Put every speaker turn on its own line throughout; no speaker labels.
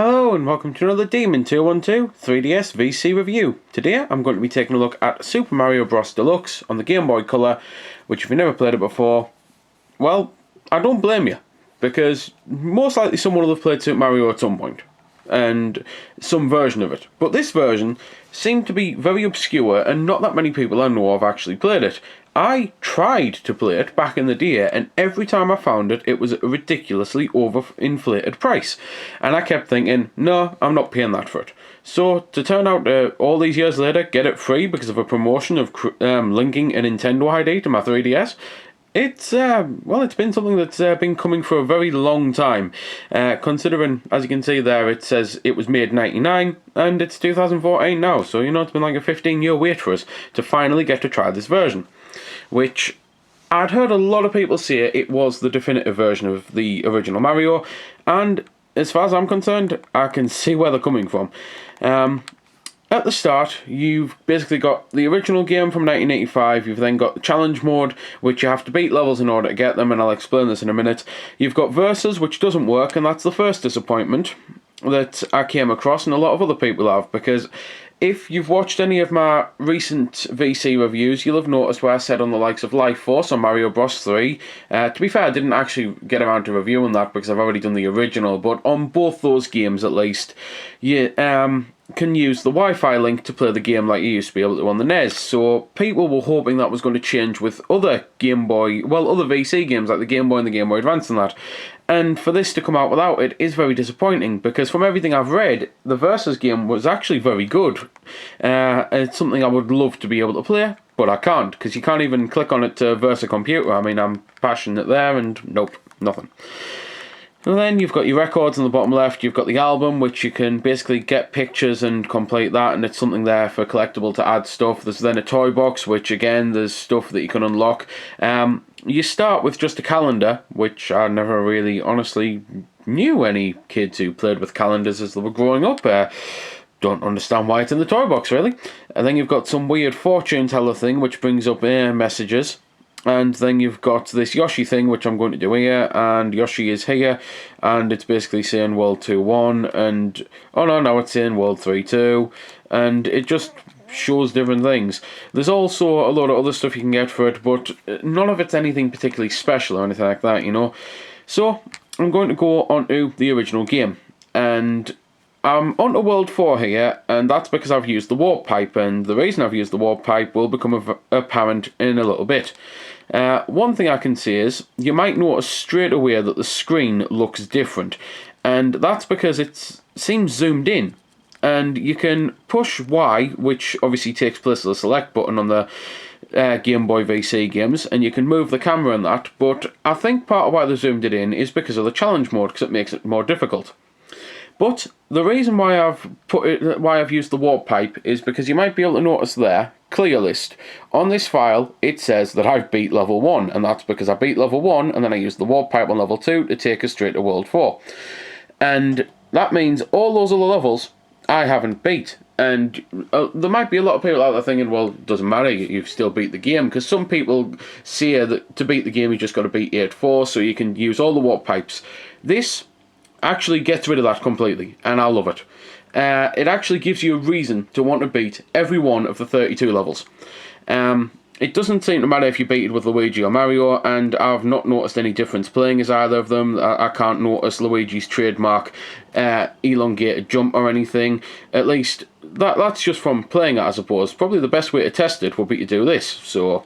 Hello and welcome to another Demon 212 3DS VC review. Today I'm going to be taking a look at Super Mario Bros. Deluxe on the Gameboy Color, which if you've never played it before, well, I don't blame you, because most likely someone will have played Super Mario at some point, and some version of it. But this version seemed to be very obscure and not that many people I know have actually played it. I tried to play it back in the day, and every time I found it, it was a ridiculously overinflated price. And I kept thinking, no, I'm not paying that for it. So, to turn out all these years later, get it free because of a promotion of linking a Nintendo ID to my 3DS, it's been something that's been coming for a very long time. Considering, as you can see there, it says it was made in '99 and it's 2014 now. So, it's been like a 15-year wait for us to finally get to try this version. Which I'd heard a lot of people say it was the definitive version of the original Mario, and as far as I'm concerned, I can see where they're coming from. At the start, you've basically got the original game from 1985, you've then got the challenge mode, which you have to beat levels in order to get them, and I'll explain this in a minute. You've got Versus, which doesn't work, and that's the first disappointment that I came across, and a lot of other people have, because if you've watched any of my recent VC reviews, you'll have noticed where I said on the likes of Life Force on Mario Bros. 3. To be fair, I didn't actually get around to reviewing that because I've already done the original, but on both those games at least, you can use the Wi-Fi link to play the game like you used to be able to on the NES. So people were hoping that was going to change with other Game Boy, other VC games like the Game Boy and the Game Boy Advance and that. And for this to come out without it is very disappointing, because from everything I've read, the Versus game was actually very good. It's something I would love to be able to play, but I can't, because you can't even click on it to verse a computer. I mean, I'm passionate there, and nope, nothing. And then you've got your records on the bottom left, you've got the album, which you can basically get pictures and complete that, and it's something there for collectible to add stuff. There's then a toy box, which again, there's stuff that you can unlock. You start with just a calendar, which I never really honestly knew any kids who played with calendars as they were growing up. Don't understand why it's in the toy box, really. And then you've got some weird fortune teller thing, which brings up messages. And then you've got this Yoshi thing, which I'm going to do here, and Yoshi is here, and it's basically saying World 2-1, and oh no, now it's saying World 3-2, and it just shows different things. There's also a lot of other stuff you can get for it, but none of it's anything particularly special or anything like that, So, I'm going to go onto the original game, and I'm onto World 4 here, and that's because I've used the warp pipe, and the reason I've used the warp pipe will become apparent in a little bit. One thing I can say is, you might notice straight away that the screen looks different, and that's because it seems zoomed in. And you can push Y, which obviously takes place of the select button on the Game Boy VC games, and you can move the camera and that, but I think part of why they zoomed it in is because of the challenge mode, because it makes it more difficult. But the reason why I've used the warp pipe is because you might be able to notice there, clear list. On this file, it says that I've beat level 1, and that's because I beat level 1, and then I used the warp pipe on level 2 to take us straight to World 4. And that means all those other levels I haven't beat. And there might be a lot of people out there thinking, well, it doesn't matter, you've still beat the game, because some people say that to beat the game you just got to beat 8-4, so you can use all the warp pipes. This actually gets rid of that completely, and I love it. It actually gives you a reason to want to beat every one of the 32 levels. It doesn't seem to matter if you beat it with Luigi or Mario, and I've not noticed any difference playing as either of them. I can't notice Luigi's trademark elongated jump or anything. At least, that's just from playing it, I suppose. Probably the best way to test it would be to do this. So,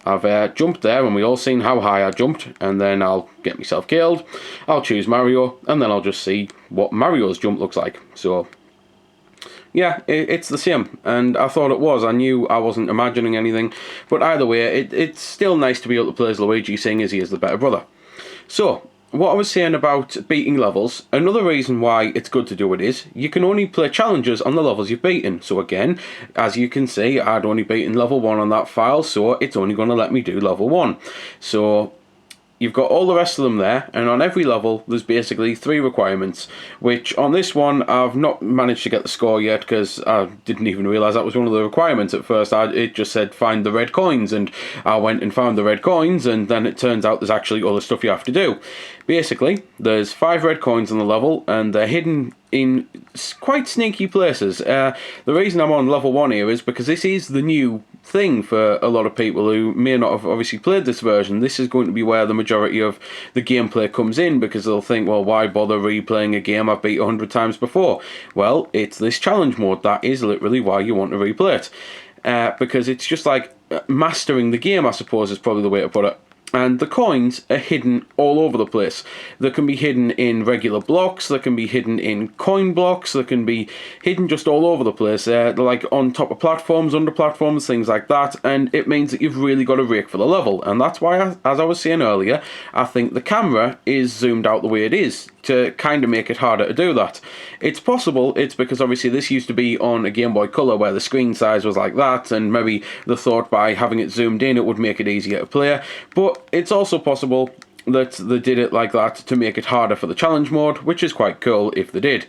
I've jumped there, and we all seen how high I jumped, and then I'll get myself killed. I'll choose Mario, and then I'll just see what Mario's jump looks like. So, yeah, it's the same, and I thought it was. I knew I wasn't imagining anything, but either way, it's still nice to be able to play as Luigi, seeing as he is the better brother. So, what I was saying about beating levels, another reason why it's good to do it is, you can only play challenges on the levels you've beaten. So again, as you can see, I'd only beaten level 1 on that file, so it's only going to let me do level 1. So you've got all the rest of them there, and on every level there's basically 3 requirements, which on this one I've not managed to get the score yet because I didn't even realise that was one of the requirements at first. It just said find the red coins, and I went and found the red coins, and then it turns out there's actually other stuff you have to do. Basically, there's 5 red coins on the level, and they're hidden in quite sneaky places. The reason I'm on level 1 here is because this is the new thing for a lot of people who may not have obviously played this version. This is going to be where the majority of the gameplay comes in, because they'll think, well, why bother replaying a game I've beat 100 times before? Well, it's this challenge mode. That is literally why you want to replay it. Because it's just like mastering the game, I suppose, is probably the way to put it. And the coins are hidden all over the place. They can be hidden in regular blocks, they can be hidden in coin blocks, they can be hidden just all over the place. They're like on top of platforms, under platforms, things like that, and it means that you've really got to rake for the level. And that's why, as I was saying earlier, I think the camera is zoomed out the way it is, to kind of make it harder to do that. It's possible it's because obviously this used to be on a Game Boy Color where the screen size was like that, and maybe the thought by having it zoomed in it would make it easier to play, but it's also possible that they did it like that to make it harder for the challenge mode, which is quite cool if they did.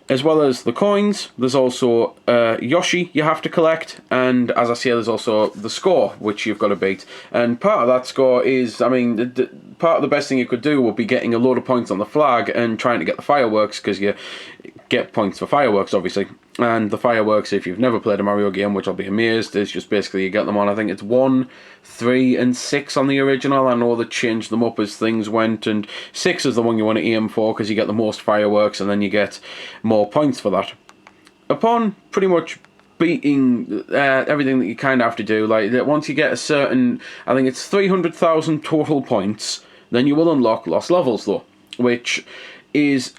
As well as the coins, there's also Yoshi you have to collect, and as I say, there's also the score, which you've got to beat. And part of that score is, I mean, part of the best thing you could do would be getting a load of points on the flag and trying to get the fireworks, because you get points for fireworks, obviously. And the fireworks, if you've never played a Mario game, which I'll be amazed, is just basically you get them on, I think it's 1, 3 and 6 on the original. I know they changed them up as things went, and 6 is the one you want to aim for because you get the most fireworks and then you get more points for that. Upon pretty much beating everything that you kind of have to do, like once you get a certain, I think it's 300,000 total points, then you will unlock lost levels though, which is,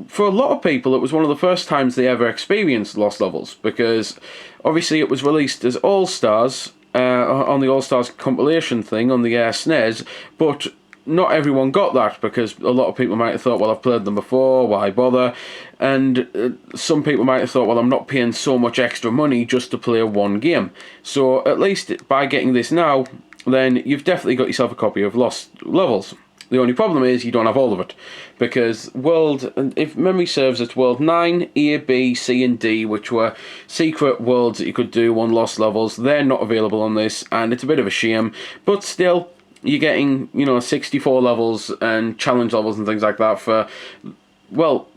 for a lot of people, it was one of the first times they ever experienced lost levels, because obviously it was released as All-Stars on the All-Stars compilation thing on the SNES, but not everyone got that, because a lot of people might have thought, well, I've played them before, why bother? And some people might have thought, well, I'm not paying so much extra money just to play one game. So at least by getting this now, then you've definitely got yourself a copy of Lost Levels. The only problem is you don't have all of it, because World, if memory serves, it's World 9, A, B, C and D, which were secret worlds that you could do on Lost Levels. They're not available on this, and it's a bit of a shame, but still, you're getting, 64 levels and challenge levels and things like that for, well,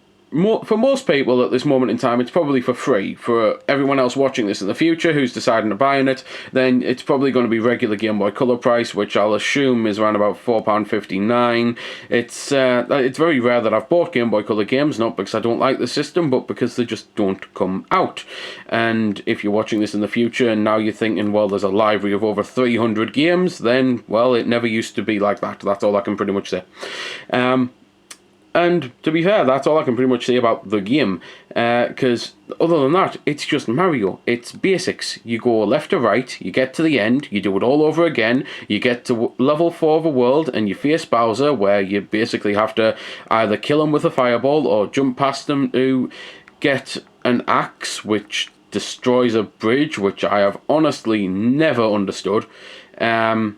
for most people at this moment in time, it's probably for free. For everyone else watching this in the future who's deciding to buy it, then it's probably going to be regular Game Boy Color price, which I'll assume is around about £4.59. It's very rare that I've bought Game Boy Color games, not because I don't like the system, but because they just don't come out. And if you're watching this in the future and now you're thinking, well, there's a library of over 300 games, then, well, it never used to be like that. That's all I can pretty much say. And to be fair, that's all I can pretty much say about the game, because other than that, it's just Mario. It's basics. You go left to right, you get to the end, you do it all over again, you get to level 4 of a world, and you face Bowser, where you basically have to either kill him with a fireball or jump past him to get an axe, which destroys a bridge, which I have honestly never understood. And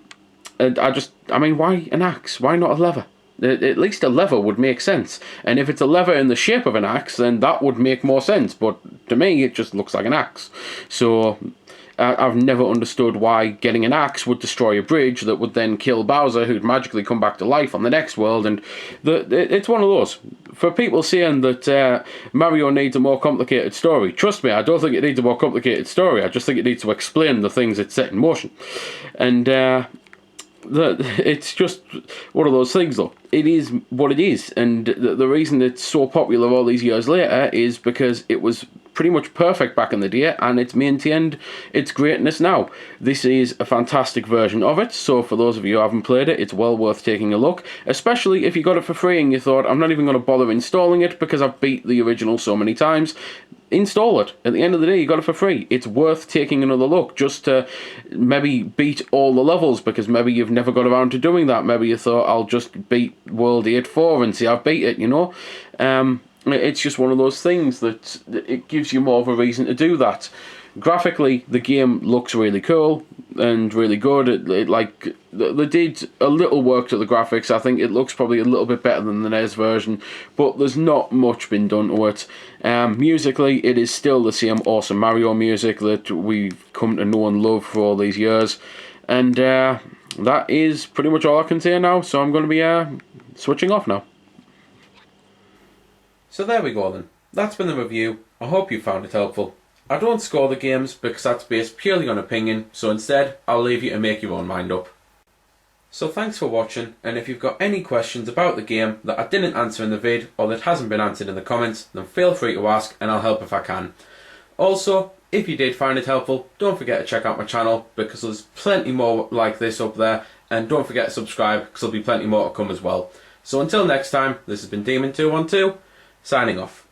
I mean, why an axe? Why not a lever? At least a lever would make sense, and if it's a lever in the shape of an axe, then that would make more sense, but to me it just looks like an axe. So I've never understood why getting an axe would destroy a bridge that would then kill Bowser, who'd magically come back to life on the next world. And it's one of those, for people saying that Mario needs a more complicated story, trust me, I don't think it needs a more complicated story. I just think it needs to explain the things it set in motion. And it's just one of those things, though. It is what it is, and the reason it's so popular all these years later is because it was pretty much perfect back in the day, and it's maintained its greatness now. This is a fantastic version of it, so for those of you who haven't played it, it's well worth taking a look, especially if you got it for free and you thought, I'm not even going to bother installing it because I've beat the original so many times. Install it. At the end of the day, you got it for free. It's worth taking another look just to maybe beat all the levels, because maybe you've never got around to doing that. Maybe you thought, I'll just beat World 8-4 and see I've beat it, It's just one of those things that it gives you more of a reason to do that. Graphically, the game looks really cool and really good. They did a little work to the graphics. I think it looks probably a little bit better than the NES version, but there's not much been done to it. Musically, it is still the same awesome Mario music that we've come to know and love for all these years. And that is pretty much all I can say now, so I'm going to be switching off now. So there we go then. That's been the review. I hope you found it helpful. I don't score the games because that's based purely on opinion, so instead I'll leave you to make your own mind up. So thanks for watching, and if you've got any questions about the game that I didn't answer in the vid or that hasn't been answered in the comments, then feel free to ask and I'll help if I can. Also, if you did find it helpful, don't forget to check out my channel because there's plenty more like this up there, and don't forget to subscribe because there'll be plenty more to come as well. So until next time, this has been Demon212, signing off.